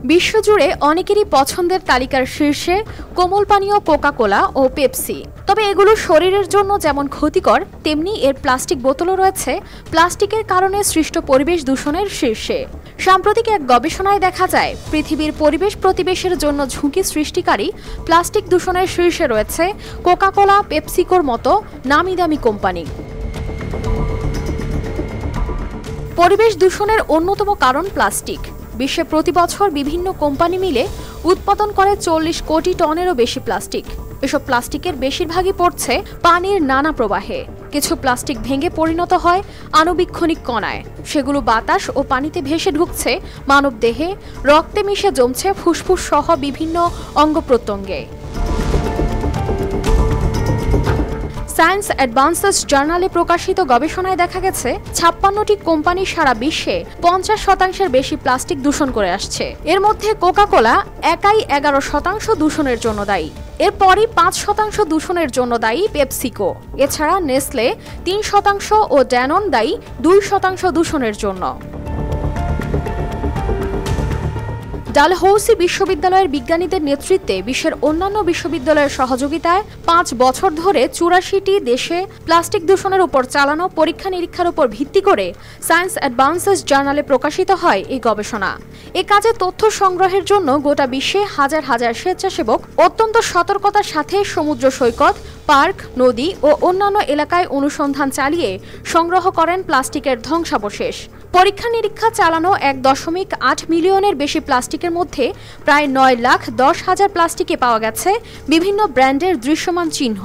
বিশ্বজুড়ে অনেকেরই পছন্দের তালিকার শীর্ষে কোমল পানীয় কোকা কোলা ও পেপসি। তবে এগুলো শরীরের জন্য যেমন ক্ষতিকর, তেমনি এর প্লাস্টিক বোতলও রয়েছে প্লাস্টিকের কারণে সৃষ্ট পরিবেশ দূষণের শীর্ষে। সাম্প্রতিক এক গবেষণায় দেখা যায়, পৃথিবীর পরিবেশ প্রতিবেশের জন্য ঝুঁকি সৃষ্টিকারী প্লাস্টিক দূষণের শীর্ষে রয়েছে কোকা কোলা, পেপসিকোর মতো নামি দামি কোম্পানি। পরিবেশ দূষণের অন্যতম কারণ প্লাস্টিক। বিশ্বে প্রতি বছর বিভিন্ন কোম্পানি মিলে উৎপাদন করে 40 কোটি টনেরও বেশি প্লাস্টিক। এসব প্লাস্টিকের বেশিরভাগই পড়ছে পানির নানা প্রবাহে। কিছু প্লাস্টিক ভেঙে পরিণত হয় আণুবীক্ষণিক কণায়। সেগুলো বাতাস ও পানিতে ভেসে ঢুকছে মানবদেহে, রক্তে মিশে জমছে ফুসফুস সহ বিভিন্ন অঙ্গ প্রত্যঙ্গে। সায়েন্স অ্যাডভান্সেস জার্নালে প্রকাশিত গবেষণায় দেখা গেছে, 56টি কোম্পানি সারা বিশ্বে 50% বেশি প্লাস্টিক দূষণ করে আসছে। এর মধ্যে কোকা কোলা একাই 11% দূষণের জন্য দায়ী। এরপরই 5% দূষণের জন্য দায়ী পেপসিকো। এছাড়া নেসলে 3% ও ড্যানন দায়ী 2% দূষণের জন্য। ডালহৌসি বিশ্ববিদ্যালয়ের বিজ্ঞানীদের নেতৃত্বে বিশ্বের অন্যান্য বিশ্ববিদ্যালয়ের সহযোগিতায় 5 বছর ধরে 84টি দেশে প্লাস্টিক দূষণের উপর চালানো পরীক্ষা নিরীক্ষার উপর ভিত্তি করে সায়েন্স অ্যাডভান্সেস জার্নালে প্রকাশিত হয় এই গবেষণা। এ কাজে তথ্য সংগ্রহের জন্য গোটা বিশ্বে হাজার হাজার স্বেচ্ছাসেবক অত্যন্ত সতর্কতার সাথে সমুদ্র সৈকত, পার্ক, নদী ও অন্যান্য এলাকায় অনুসন্ধান চালিয়ে সংগ্রহ করেন প্লাস্টিকের ধ্বংসাবশেষ। পরীক্ষা নিরীক্ষা চালানো 1.8 মিলিয়নের বেশি প্লাস্টিকের মধ্যে প্রায় 9,10,000 প্লাস্টিকে পাওয়া গেছে বিভিন্ন ব্র্যান্ডের দৃশ্যমান চিহ্ন।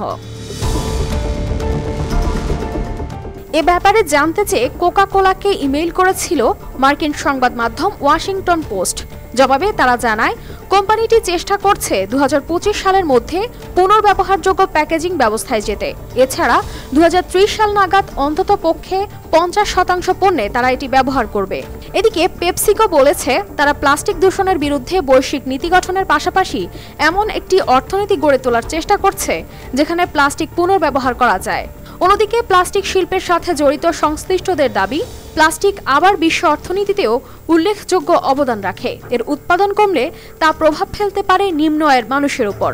এ ব্যাপারে জানতে চেয়ে কোকা কোলাকে ইমেইল করেছিল মার্কিন সংবাদ মাধ্যম ওয়াশিংটন পোস্ট। জবাবে তারা জানায়, কোম্পানিটি চেষ্টা করছে 2025 সালের মধ্যে পুনর্ব্যবহারযোগ্য প্যাকেজিং ব্যবস্থায় যেতে। এছাড়া 2030 সাল নাগাদ অন্তত পক্ষে 50% পণ্যে তারা এটি ব্যবহার করবে। এদিকে পেপসিকো বলেছে, তারা প্লাস্টিক দূষণের বিরুদ্ধে বৈশ্বিক নীতি গঠনের পাশাপাশি এমন একটি অর্থনীতি গড়ে তোলার চেষ্টা করছে যেখানে প্লাস্টিক পুনর্ব্যবহার করা যায়। অন্যদিকে প্লাস্টিক শিল্পের সাথে জড়িত সংশ্লিষ্টদের দাবি, প্লাস্টিক আবার বিশ্ব অর্থনীতিতেও উল্লেখযোগ্য অবদান রাখে। এর উৎপাদন কমলে তা প্রভাব ফেলতে পারে নিম্ন আয়ের মানুষের উপর।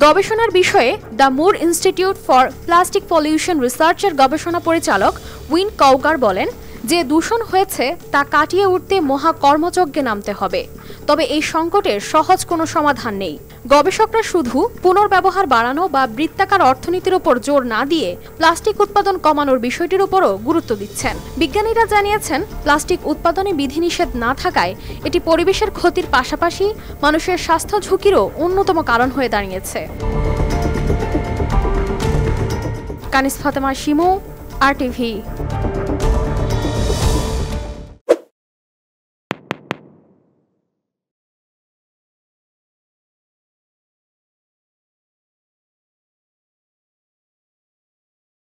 গবেষণার বিষয়ে the Moore institute for plastic pollution রিসার্চের গবেষণা পরিচালক উইন কউগার বলেন, যে দূষণ হয়েছে তা কাটিয়ে উঠতে মহা কর্মযজ্ঞে নামতে হবে। তবে এই সংকটের সহজ কোনো সমাধান নেই। গবেষকরা শুধু পুনর্ব্যবহার বাড়ানো বা বৃত্তাকার অর্থনীতির উপর জোর না দিয়ে প্লাস্টিক উৎপাদন কমানোর বিষয়টির উপরও গুরুত্ব দিচ্ছেন। বিজ্ঞানীরা জানিয়েছেন, প্লাস্টিক উৎপাদনে বিধিনিষেধ না থাকায় এটি পরিবেশের ক্ষতির পাশাপাশি মানুষের স্বাস্থ্য ঝুঁকিরও অন্যতম কারণ হয়ে দাঁড়িয়েছে। কানিস ফাতেমা শিমু, RTV।